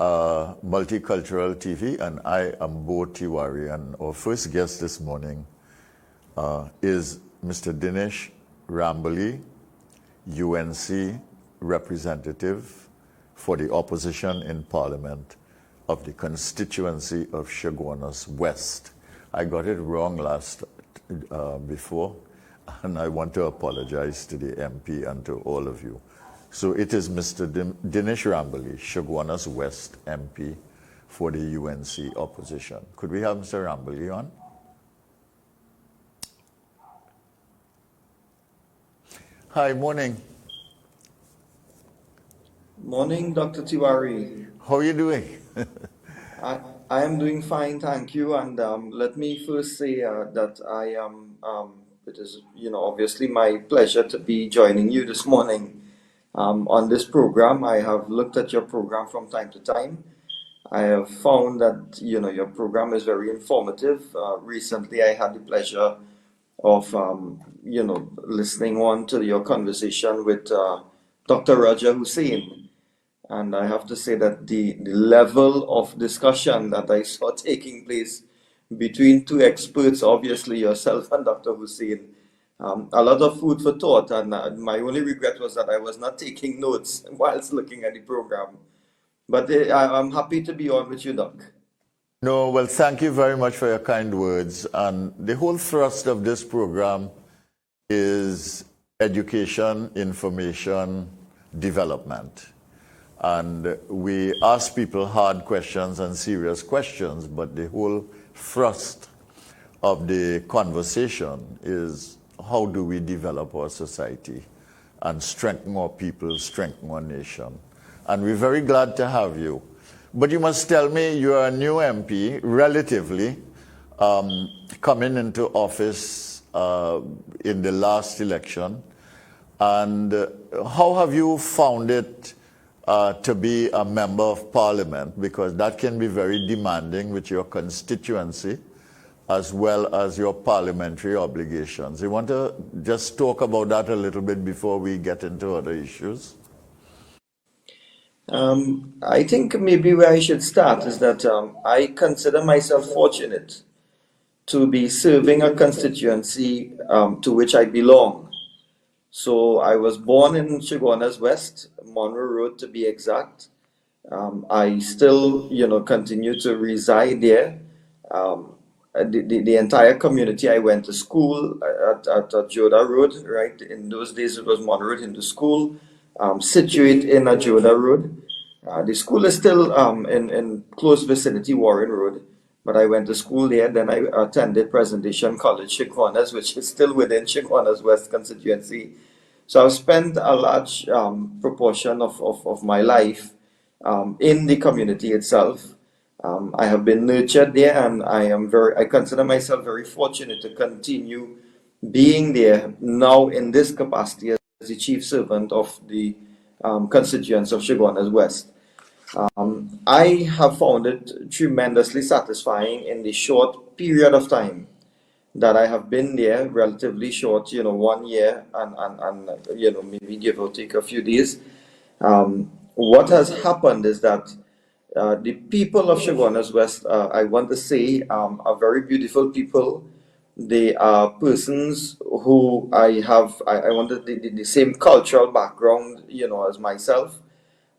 Multicultural TV, and I am Bo Tiwari. And our first guest this morning is Mr. Dinesh Rambally, UNC representative for the opposition in Parliament of the constituency of Chaguanas West. I got it wrong before, and I want to apologize to the MP and to all of you. So it is Mr. Dinesh Rambally, Chaguanas West MP for the UNC opposition. Could we have Mr. Rambally on? Hi, morning. Morning, Dr. Tiwari. How are you doing? I am doing fine, thank you. And let me first say that I am, it is, obviously my pleasure to be joining you this morning on this program. I have looked at your program from time to time. I have found that, your program is very informative. Recently, I had the pleasure of, listening on to your conversation with Dr. Raja Hussain. And I have to say that the level of discussion that I saw taking place between two experts, obviously yourself and Dr. Hussain, a lot of food for thought. And my only regret was that I was not taking notes whilst looking at the program. But I'm happy to be on with you, Doc. No, well, thank you very much for your kind words. And the whole thrust of this program is education, information, development. And we ask people hard questions and serious questions, but the whole thrust of the conversation is how do we develop our society and strengthen our people, strengthen our nation. And we're very glad to have you. But you must tell me, you're a new MP, relatively, coming into office in the last election. And how have you found it to be a member of Parliament? Because that can be very demanding with your constituency as well as your parliamentary obligations. You want to just talk about that a little bit before we get into other issues? I think maybe where I should start is that I consider myself fortunate to be serving a constituency to which I belong. So I was born in Chaguanas West, Monroe Road to be exact. I still, continue to reside there. The entire community, I went to school at Joda Road, right? In those days, it was Monroe Road into school, situate in Joda Road. The school is still in close vicinity, Warren Road, but I went to school there. Then I attended Presentation College, Chaguanas, which is still within Chaguanas West constituency. So I've spent a large proportion of my life in the community itself. I have been nurtured there, and I consider myself very fortunate to continue being there now in this capacity as the chief servant of the constituents of Chaguanas West. I have found it tremendously satisfying in the short period of time that I have been there, relatively short, 1 year and maybe give or take a few days. What has happened is that the people of Chaguanas West, I want to say, are very beautiful people. They are persons who I wanted the same cultural background, as myself.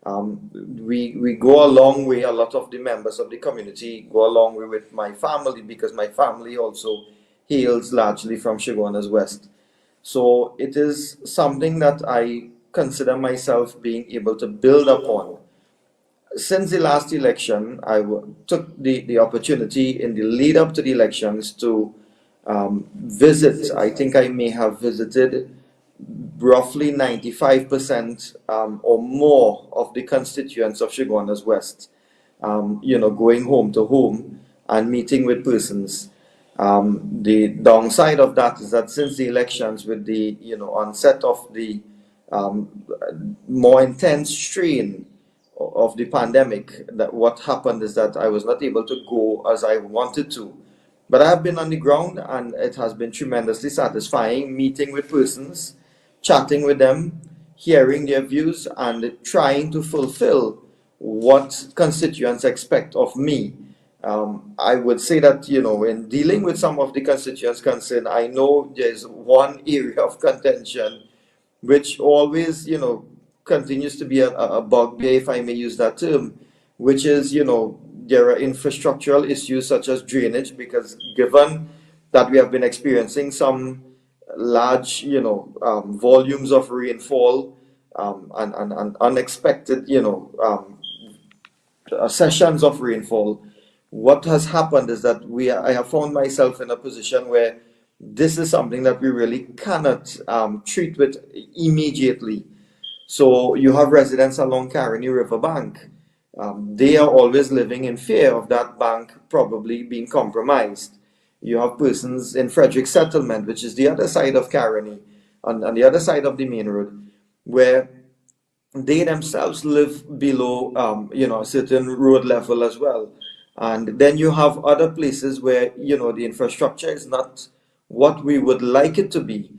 We go a long way. A lot of the members of the community go a long way with my family, because my family also hails largely from Chaguanas West. So it is something that I consider myself being able to build upon. Since the last election, I took the opportunity in the lead up to the elections to visit. I think I may have visited roughly 95% or more of the constituents of Chaguanas West, going home to home and meeting with persons. The downside of that is that since the elections, with the onset of the more intense strain of the pandemic, that what happened is that I was not able to go as I wanted to. But I have been on the ground, and it has been tremendously satisfying meeting with persons, chatting with them, hearing their views, and trying to fulfill what constituents expect of me. I would say that, in dealing with some of the constituents concerned, I know there's one area of contention which always, continues to be a bugbear, if I may use that term, which is, there are infrastructural issues such as drainage, because given that we have been experiencing some large, volumes of rainfall, and unexpected, sessions of rainfall, what has happened is that I have found myself in a position where this is something that we really cannot treat with immediately. So you have residents along Caroni River bank. They are always living in fear of that bank probably being compromised. You have persons in Frederick Settlement, which is the other side of Caroni, on the other side of the main road, where they themselves live below, a certain road level as well. And then you have other places where, the infrastructure is not what we would like it to be.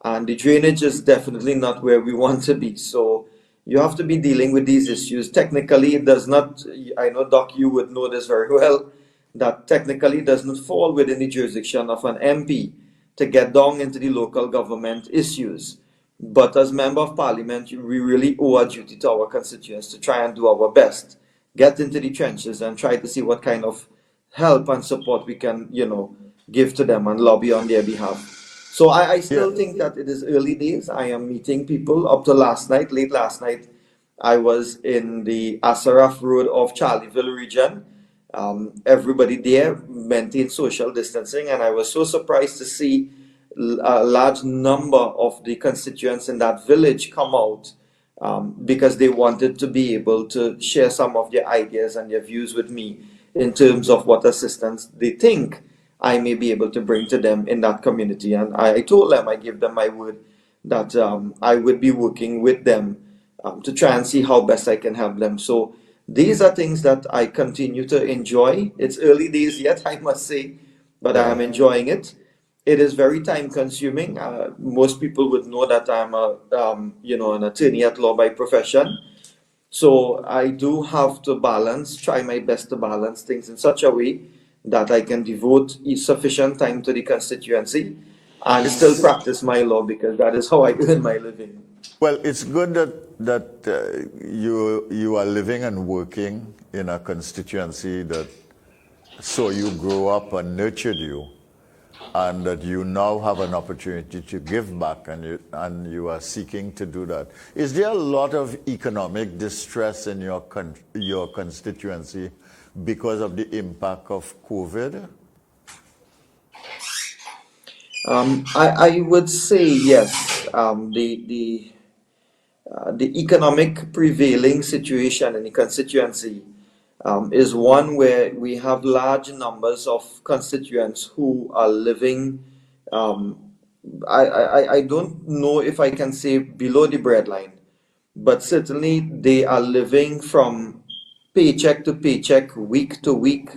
And the drainage is definitely not where we want to be. So you have to be dealing with these issues. Technically, it does not, I know, Doc, you would know this very well, that technically does not fall within the jurisdiction of an MP to get down into the local government issues. But as Member of Parliament, we really owe a duty to our constituents to try and do our best, get into the trenches and try to see what kind of help and support we can, give to them and lobby on their behalf. So I Yeah. still think that it is early days. I am meeting people up to last night, late last night. I was in the Asaraf Road of Charleville region. Everybody there maintained social distancing, and I was so surprised to see a large number of the constituents in that village come out, because they wanted to be able to share some of their ideas and their views with me in terms of what assistance they think I may be able to bring to them in that community. And I told them, I gave them my word that I would be working with them to try and see how best I can help them. So these are things that I continue to enjoy. It's early days yet, I must say, but I Yeah. am enjoying it. It is very time consuming. Most people would know that I'm an attorney at law by profession. So I do have to try my best to balance things in such a way that I can devote sufficient time to the constituency and still It's practice my law, because that is how I earn my living. Well, it's good that you are living and working in a constituency that saw you grow up and nurtured you, and that you now have an opportunity to give back, and you are seeking to do that. Is there a lot of economic distress in your constituency because of the impact of COVID? I would say yes. The economic prevailing situation in the constituency is one where we have large numbers of constituents who are living. Um, I don't know if I can say below the breadline, but certainly they are living from paycheck to paycheck, week to week.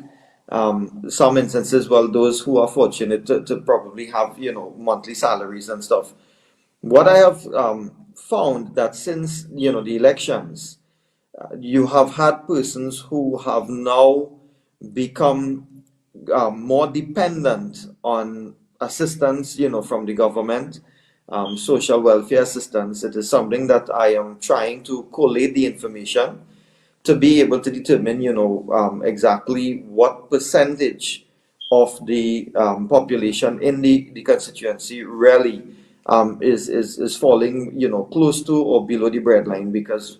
Some instances, well, those who are fortunate to probably have, monthly salaries and stuff. What I have found that since, the elections, you have had persons who have now become more dependent on assistance, from the government, social welfare assistance. It is something that I am trying to collate the information to be able to determine, exactly what percentage of the population in the constituency really is falling, close to or below the breadline, because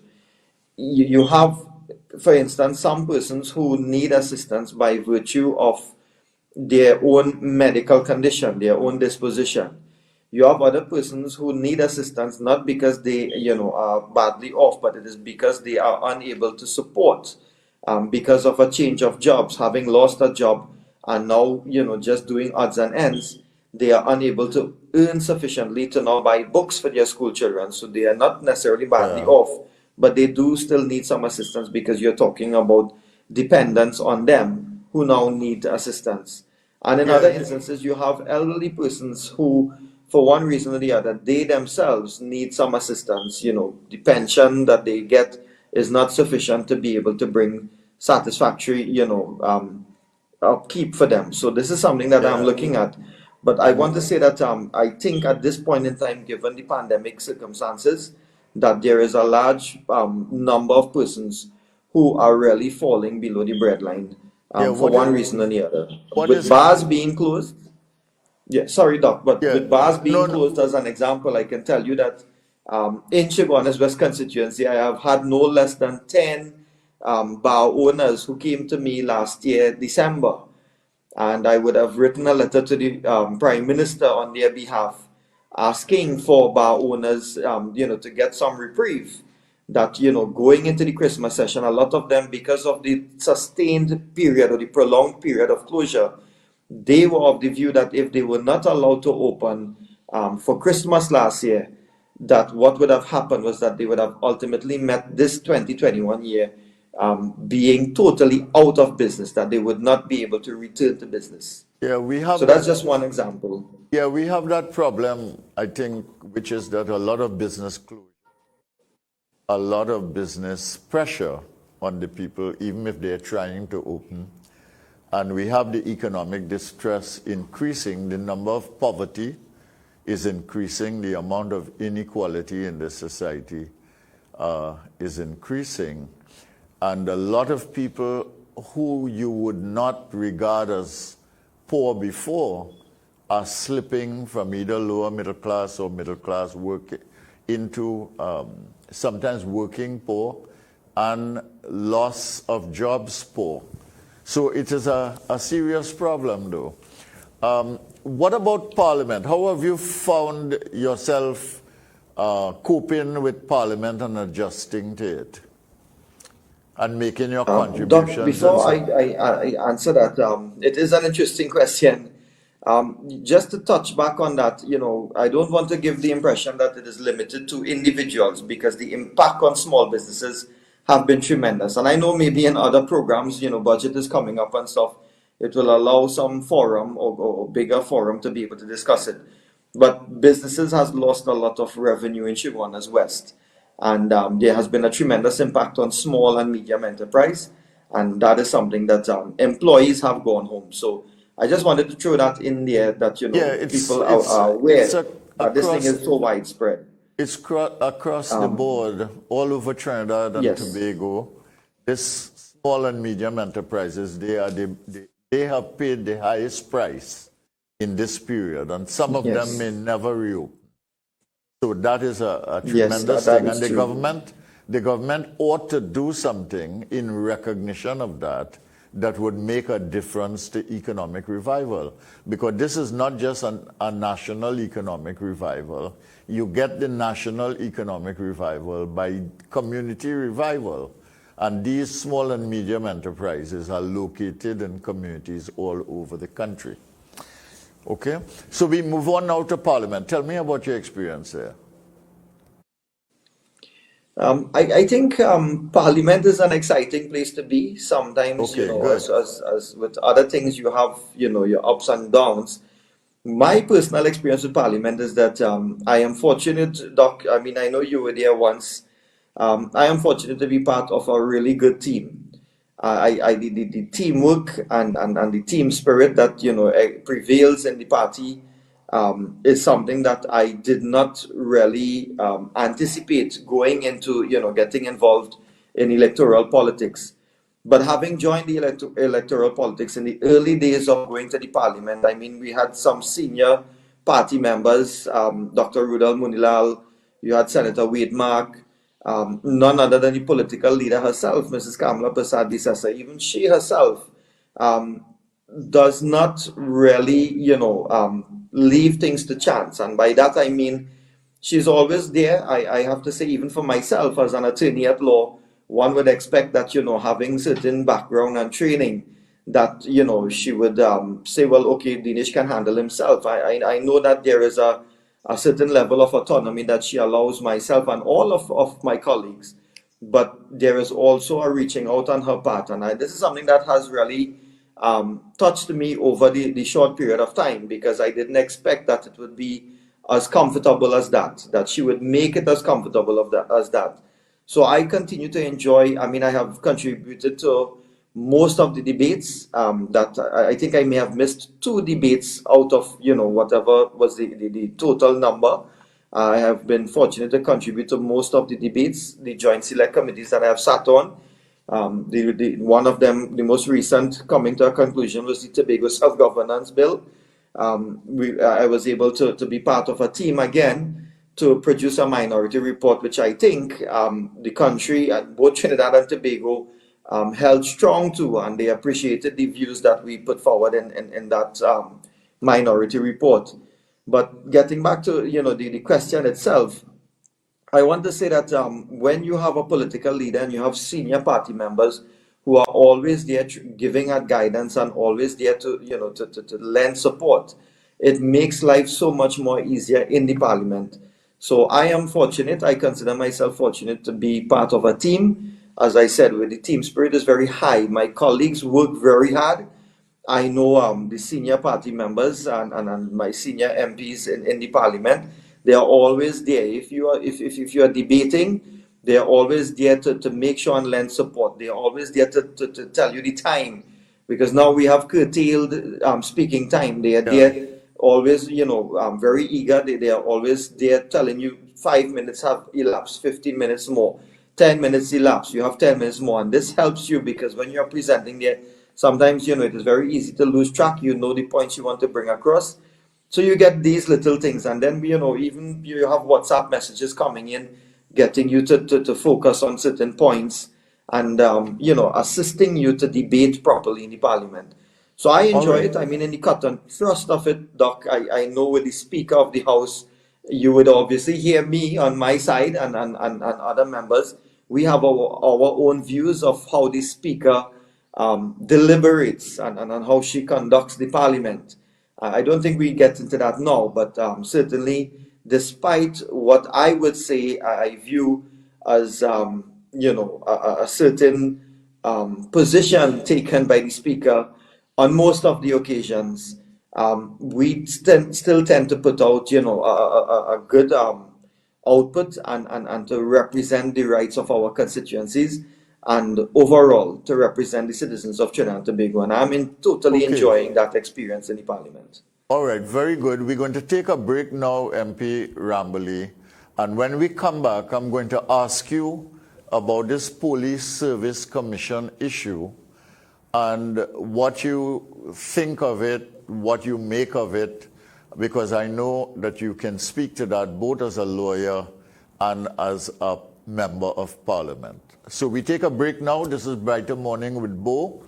you have, for instance, some persons who need assistance by virtue of their own medical condition, their own disposition. You have other persons who need assistance not because they, are badly off, but it is because they are unable to support, because of a change of jobs, having lost a job and now, just doing odds and ends. They are unable to earn sufficiently to now buy books for their school children. So they are not necessarily badly Yeah. off, but they do still need some assistance, because you're talking about dependence on them who now need assistance. And in Yeah. other instances, you have elderly persons who, for one reason or the other, they themselves need some assistance. The pension that they get is not sufficient to be able to bring satisfactory, upkeep for them. So this is something that I'm Yeah. looking at. But I And want to say that I think at this point in time, given the pandemic circumstances, that there is a large number of persons who are really falling below the breadline yeah, for one reason or the other. what With is bars being closed, yeah, sorry, Doc, but yeah, with bars being no, no, closed, as an example, I can tell you that in Chaguanas West constituency, I have had no less than 10 bar owners who came to me last year, December, and I would have written a letter to the Prime Minister on their behalf, asking for bar owners, to get some reprieve. That, going into the Christmas session, a lot of them, because of the sustained period or the prolonged period of closure, they were of the view that if they were not allowed to open for Christmas last year, that what would have happened was that they would have ultimately met this 2021 year being totally out of business, that they would not be able to return to business. yeah, we So have that's that. just one example. Yeah, we have that problem, I think, which is that a lot of business closure, a lot of business pressure on the people, even if they're trying to open. And we have the economic distress increasing, the number of poverty is increasing, the amount of inequality in the society is increasing. And a lot of people who you would not regard as poor before are slipping from either lower middle class or middle class work into sometimes working poor and loss of jobs poor. So it is a serious problem, though. What about Parliament? How have you found yourself coping with Parliament and adjusting to it and making your Doc, contributions and before so I answer that, it is an interesting question. Just to touch back on that, I don't want to give the impression that it is limited to individuals, because the impact on small businesses have been tremendous. And I know maybe in other programs, budget is coming up and stuff, it will allow some forum or bigger forum to be able to discuss it. But businesses has lost a lot of revenue in Chaguanas West. And there has been a tremendous impact on small and medium enterprise. And that is something that employees have gone home. So I just wanted to throw that in there, that, yeah, people are it's aware that this thing across is so widespread. it's across the Um, board all over Trinidad and yes, Tobago. This small and medium enterprises, they have paid the highest price in this period, and some of them yes, may never reopen. So that is a yes, tremendous that thing, is and true. the government ought to do something in recognition of that that would make a difference to economic revival, because this is not just a national economic revival. You get the national economic revival by community revival, and these small and medium enterprises are located in communities all over the country. Okay, so we move on now to Parliament. Tell me about your experience there. I think Parliament is an exciting place to be. Sometimes, Okay, good. as with other things, you have, your ups and downs. My personal experience with Parliament is that I am fortunate, Doc. I mean, I know you were there once. I am fortunate to be part of a really good team. The teamwork and the team spirit that, prevails in the party is something that I did not really anticipate going into, getting involved in electoral politics. But having joined the electoral politics in the early days of going to the parliament, I mean, we had some senior party members, Dr. Rudal Munilal, you had Senator Wade Mark, none other than the political leader herself, Mrs. Kamala Prasad Desai. Even she herself um, does not really, leave things to chance. And by that I mean she's always there. I have to say, even for myself as an attorney at law, one would expect that, having certain background and training, that, she would say, well, okay, Dinesh can handle himself. I know that there is a certain level of autonomy that she allows myself and all of my colleagues. But there is also a reaching out on her part. And this is something that has really touched me over the short period of time, because I didn't expect that it would be as comfortable as that she would make it as comfortable as that. So I continue to enjoy. I mean, I have contributed to most of the debates. That I think I may have missed two debates out of whatever was the total number. I have been fortunate to contribute to most of the debates, the joint select committees that I have sat on. One of them, the most recent, coming to a conclusion, was the Tobago Self-Governance Bill. I was able to be part of a team again to produce a minority report, which I think the country, both Trinidad and Tobago, held strong to, and they appreciated the views that we put forward in that minority report. But getting back to the question itself, I want to say that when you have a political leader and you have senior party members who are always there giving out guidance and always there to lend support, it makes life so much more easier in the parliament. So I am fortunate. I consider myself fortunate to be part of a team. As I said, where the team spirit is very high. My colleagues work very hard. I know the senior party members and my senior MPs in the parliament. They are always there. If you are debating, they are always there to make sure and lend support. They are always there to tell you the time, because now we have curtailed speaking time. They are there always, very eager. They are always there telling you 5 minutes have elapsed, 15 minutes more, 10 minutes elapsed, you have 10 minutes more. And this helps you because when you're presenting there, sometimes, it is very easy to lose track. You know the points you want to bring across. So you get these little things. And then, even you have WhatsApp messages coming in, getting you to focus on certain points and, assisting you to debate properly in the parliament. So I enjoy it. I mean, in the cut and thrust of it, Doc, I know with the Speaker of the House, you would obviously hear me on my side and other members. We have our own views of how the Speaker deliberates and how she conducts the parliament. I don't think we get into that now, but certainly, despite what I would say I view as a certain position taken by the Speaker on most of the occasions, we still tend to put out a good output and to represent the rights of our constituencies, and overall to represent the citizens of Trinidad and Tobago. And I'm totally enjoying that experience in the parliament. All right, very good. We're going to take a break now, MP Rambally. And when we come back, I'm going to ask you about this Police Service Commission issue and what you think of it, what you make of it, because I know that you can speak to that both as a lawyer and as a member of parliament. So we take a break now. This is Brighter Morning with Bo.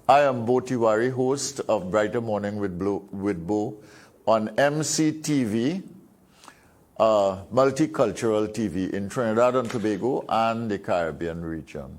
I am Bo Tiwari, host of Brighter Morning with Bo on MCTV, multicultural TV in Trinidad and Tobago and the Caribbean region.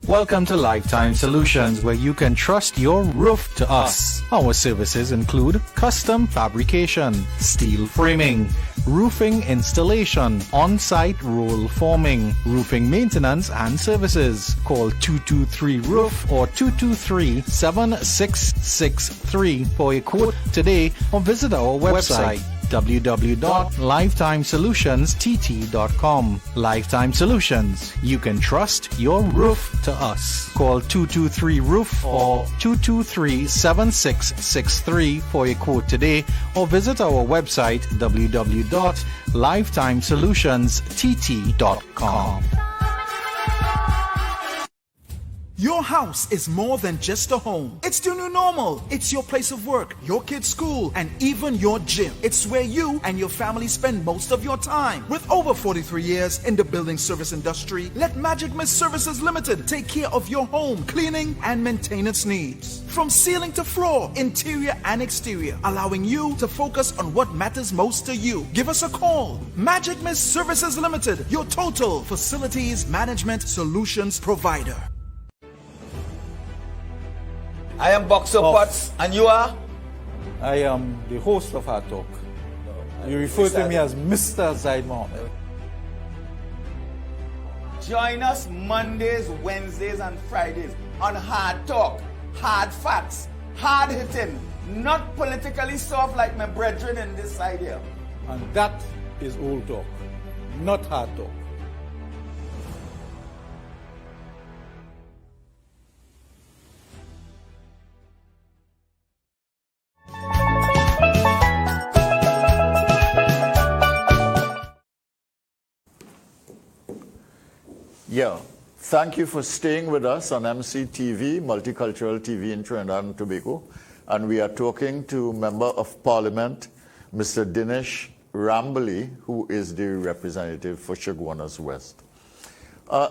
Welcome to Lifetime Solutions, where you can trust your roof to us. Our services include custom fabrication, steel framing, roofing installation, on-site roll forming, roofing maintenance and services. Call 223-ROOF or 223-7663 for a quote today or visit our website www.lifetimesolutions.tt.com. Lifetime Solutions. You can trust your roof to us. Call 223-ROOF or 223-7663 for a quote today or visit our website www.lifetimesolutions.tt.com. Your house is more than just a home. It's the new normal. It's your place of work, your kid's school, and even your gym. It's where you and your family spend most of your time. With over 43 years in the building service industry, let Magic Mist Services Limited take care of your home cleaning and maintenance needs. From ceiling to floor, interior and exterior, allowing you to focus on what matters most to you. Give us a call. Magic Mist Services Limited, your total facilities management solutions provider. I am Boxer Potts, and you are? I am the host of our talk. You refer to me as Mr. Zaid Mohammed. Join us Mondays, Wednesdays, and Fridays on Hard Talk, Hard Facts, Hard Hitting, not politically soft like my brethren in this side here. And that is old talk, not hard talk. Yeah, thank you for staying with us on MCTV, Multicultural TV in Trinidad and Tobago. And we are talking to Member of Parliament, Mr. Dinesh Rambally, who is the representative for Chaguanas West.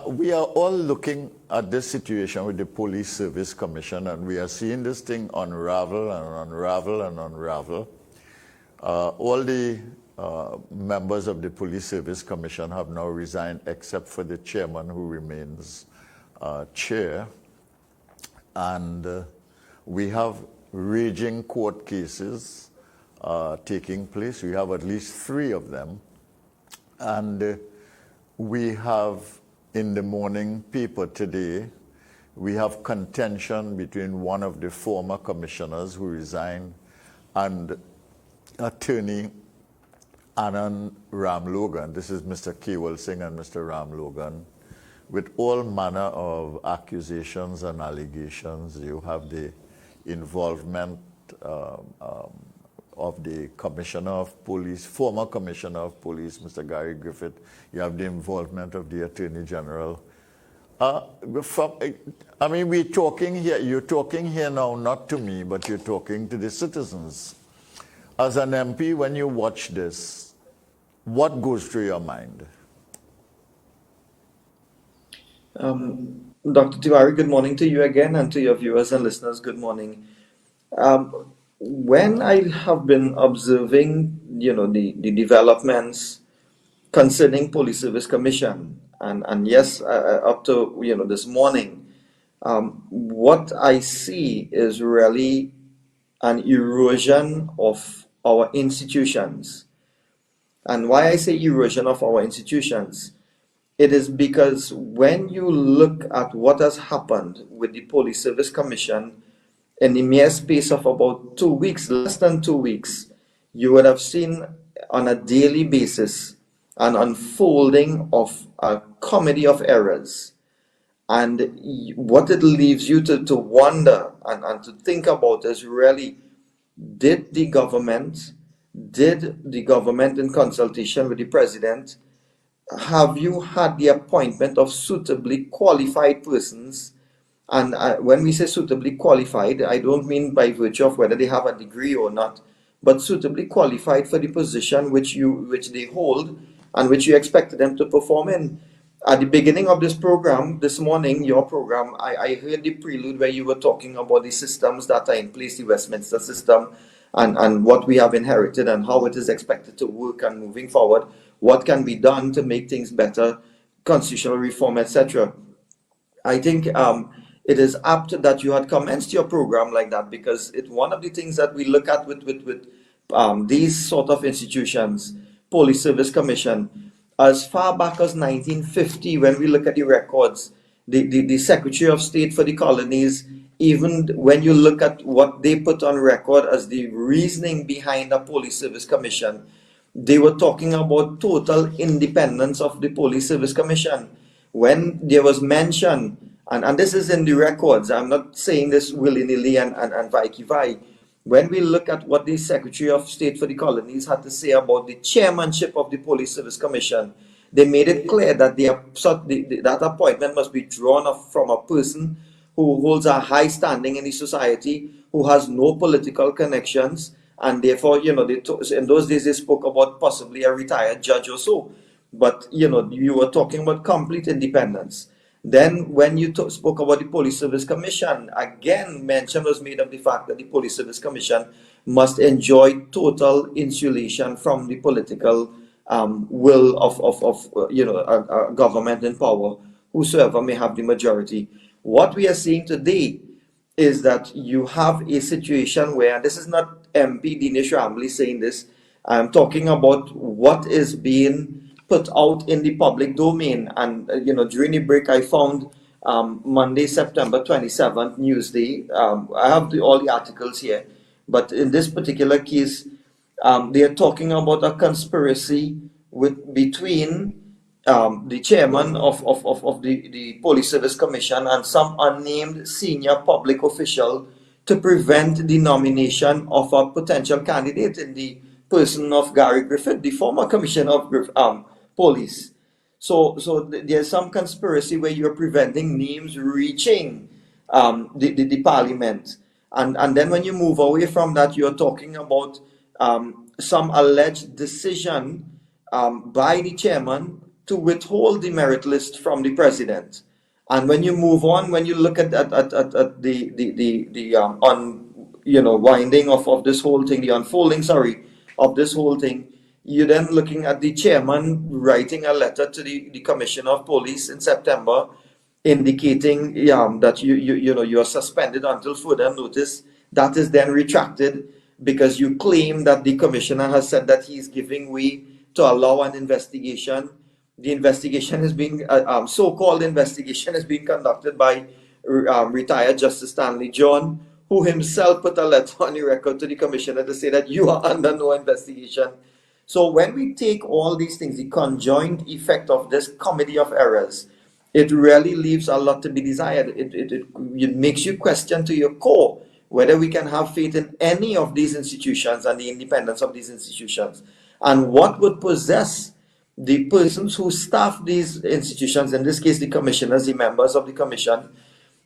We are all looking at this situation with the Police Service Commission, and we are seeing this thing unravel and unravel and unravel. All the members of the Police Service Commission have now resigned, except for the chairman, who remains chair. And we have raging court cases taking place. We have at least 3 of them. And we have, in the morning paper today, we have contention between one of the former commissioners who resigned and Attorney Anand Ram Logan. This is Mr. Kewal Singh and Mr. Ram Logan, with all manner of accusations and allegations. You have the involvement of the Commissioner of Police, former Commissioner of Police, Mr. Gary Griffith. You have the involvement of the Attorney General. I mean, we're talking here, you're talking here now, not to me, but you're talking to the citizens. As an MP, when you watch this, what goes through your mind? Dr. Tiwari, good morning to you again, and to your viewers and listeners, good morning. When I have been observing, the developments concerning Police Service Commission, and yes, up to, this morning, what I see is really an erosion of our institutions. And why I say erosion of our institutions, it is because when you look at what has happened with the Police Service Commission in the mere space of about 2 weeks, less than 2 weeks, you would have seen on a daily basis an unfolding of a comedy of errors. And what it leaves you to wonder and to think about is really, did the government in consultation with the president, have you had the appointment of suitably qualified persons? And when we say suitably qualified, I don't mean by virtue of whether they have a degree or not, but suitably qualified for the position which they hold and which you expected them to perform in. At the beginning of this program, this morning, your program, I heard the prelude where you were talking about the systems that are in place, the Westminster system, and what we have inherited and how it is expected to work, and moving forward, what can be done to make things better, constitutional reform, etc. I think it is apt that you had commenced your program like that, because it's one of the things that we look at with these sort of institutions, Police Service Commission. As far back as 1950, when we look at the records, the Secretary of State for the colonies, even when you look at what they put on record as the reasoning behind the Police Service Commission, they were talking about total independence of the Police Service Commission. When there was mention, and this is in the records, I'm not saying this willy-nilly and vai-ki-vai. When we look at what the Secretary of State for the colonies had to say about the chairmanship of the Police Service Commission, they made it clear that that appointment must be drawn up from a person who holds a high standing in the society, who has no political connections, and therefore, in those days they spoke about possibly a retired judge or so. But you were talking about complete independence. Then, when you spoke about the Police Service Commission, again, mention was made of the fact that the Police Service Commission must enjoy total insulation from the political will of a government in power, whosoever may have the majority. What we are seeing today is that you have a situation where, and this is not MP Dinesh Rambally saying this, I'm talking about what is being put out in the public domain. And during the break I found Monday, September 27th, Newsday. I have all the articles here, but in this particular case, they are talking about a conspiracy between the chairman of the Police Service Commission and some unnamed senior public official to prevent the nomination of a potential candidate in the person of Gary Griffith, the former commissioner of police. So there's some conspiracy where you're preventing names reaching the parliament. And then when you move away from that, you're talking about some alleged decision by the chairman to withhold the merit list from the president. And when you move on, when you look at the winding of this whole thing, the unfolding, of this whole thing, you're then looking at the chairman writing a letter to the commissioner of police in September, indicating that you are suspended until further notice. That is then retracted because you claim that the commissioner has said that he is giving way to allow an investigation. The investigation is being so-called investigation is being conducted by retired Justice Stanley John, who himself put a letter on the record to the commissioner to say that you are under no investigation. So when we take all these things, the conjoined effect of this comedy of errors, it really leaves a lot to be desired. It makes you question to your core whether we can have faith in any of these institutions and the independence of these institutions. And what would possess the persons who staff these institutions, in this case the commissioners, the members of the commission,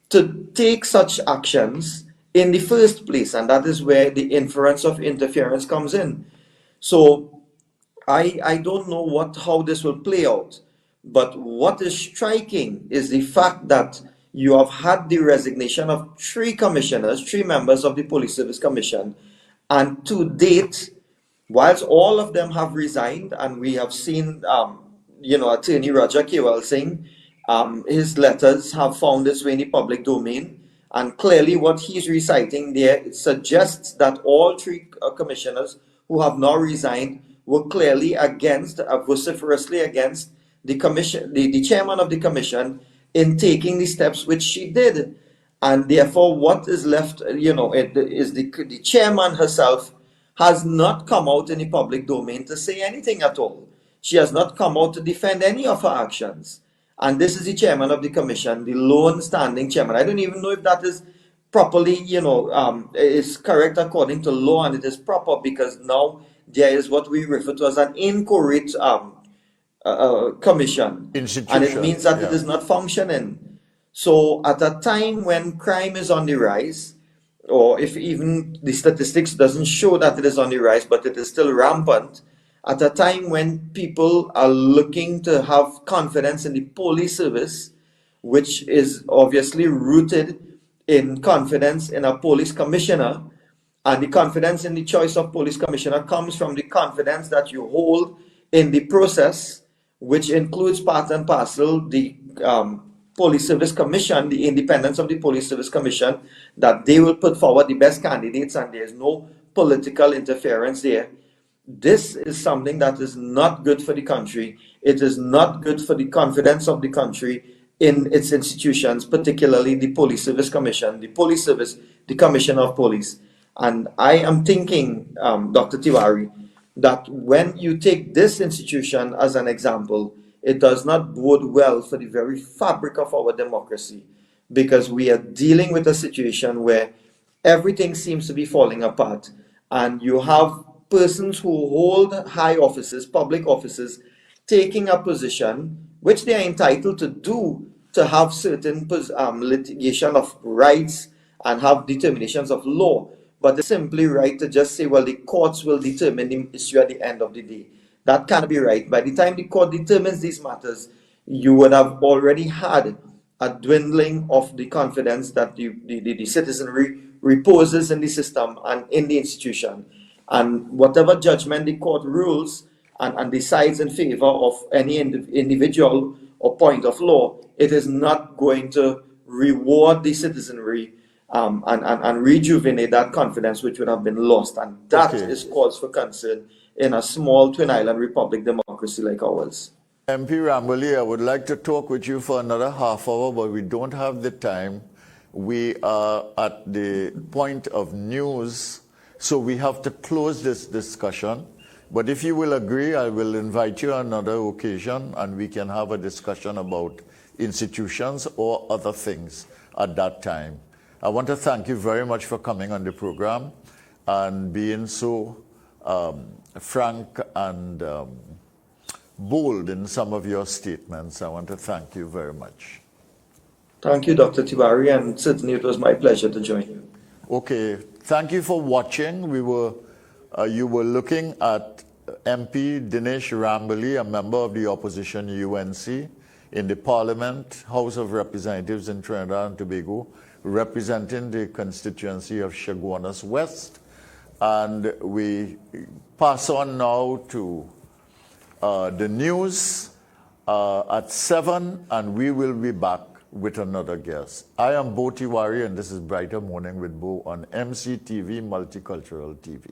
to take such actions in the first place. And that is where the inference of interference comes in. So I don't know how this will play out, but what is striking is the fact that you have had the resignation of three members of the Police Service Commission, and to date, whilst all of them have resigned, and we have seen, Attorney Roger Kewal Singh, his letters have found its way in the public domain, and clearly what he's reciting there suggests that all three commissioners who have now resigned were clearly vociferously against the commission, the chairman of the commission, in taking the steps which she did. And therefore, what is left, is the chairman herself has not come out in the public domain to say anything at all. She has not come out to defend any of her actions. And this is the chairman of the commission, the lone standing chairman. I don't even know if that is properly, is correct according to law, and it is proper because now there is what we refer to as an inchoate commission. Institution, and it means that it is not functioning. So at a time when crime is on the rise, or if even the statistics doesn't show that it is on the rise, but it is still rampant, at a time when people are looking to have confidence in the police service, which is obviously rooted in confidence in a police commissioner, and the confidence in the choice of police commissioner comes from the confidence that you hold in the process, which includes part and parcel the Police Service Commission, the independence of the Police Service Commission, that they will put forward the best candidates and there's no political interference there. This is something that is not good for the country. It is not good for the confidence of the country in its institutions, particularly the Police Service Commission, the Police Service, the Commissioner of Police. And I am thinking, Dr. Tiwari, that when you take this institution as an example, it does not bode well for the very fabric of our democracy, because we are dealing with a situation where everything seems to be falling apart, and you have persons who hold high offices, public offices, taking a position which they are entitled to do to have certain litigation of rights and have determinations of law, but it's simply right to just say, well, the courts will determine the issue at the end of the day. That can't be right. By the time the court determines these matters, you would have already had a dwindling of the confidence that the citizenry reposes in the system and in the institution. And whatever judgment the court rules and decides in favor of any individual or point of law, it is not going to reward the citizenry and rejuvenate that confidence which would have been lost. And that is cause for concern in a small Twin Island Republic democracy like ours. MP Rambally, I would like to talk with you for another half hour, but we don't have the time. We are at the point of news, so we have to close this discussion. But if you will agree, I will invite you on another occasion and we can have a discussion about institutions or other things at that time. I want to thank you very much for coming on the program and being so frank and bold in some of your statements. I want to thank you very much. Thank you, Dr. Tiwari, and certainly it was my pleasure to join you. Okay, thank you for watching. You were looking at MP Dinesh Rambally, a member of the opposition UNC in the Parliament, House of Representatives in Trinidad and Tobago, representing the constituency of Chaguanas West. And we pass on now to the news at 7, and we will be back with another guest. I am Bo Tiwari, and this is Brighter Morning with Bo on MCTV Multicultural TV.